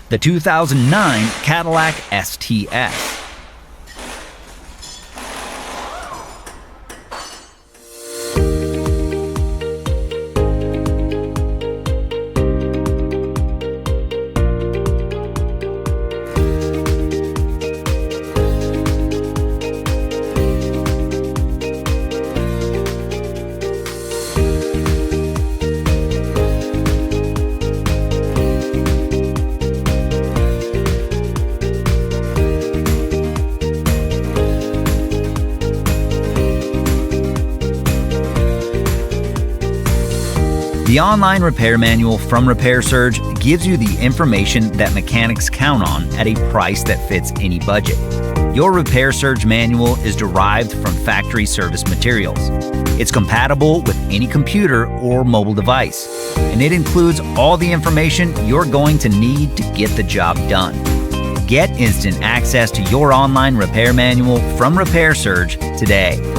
the 2009 Cadillac STS. The online repair manual from Repair Surge gives you the information that mechanics count on at a price that fits any budget. Your Repair Surge manual is derived from factory service materials. It's compatible with any computer or mobile device, and it includes all the information you're going to need to get the job done. Get instant access to your online repair manual from Repair Surge today.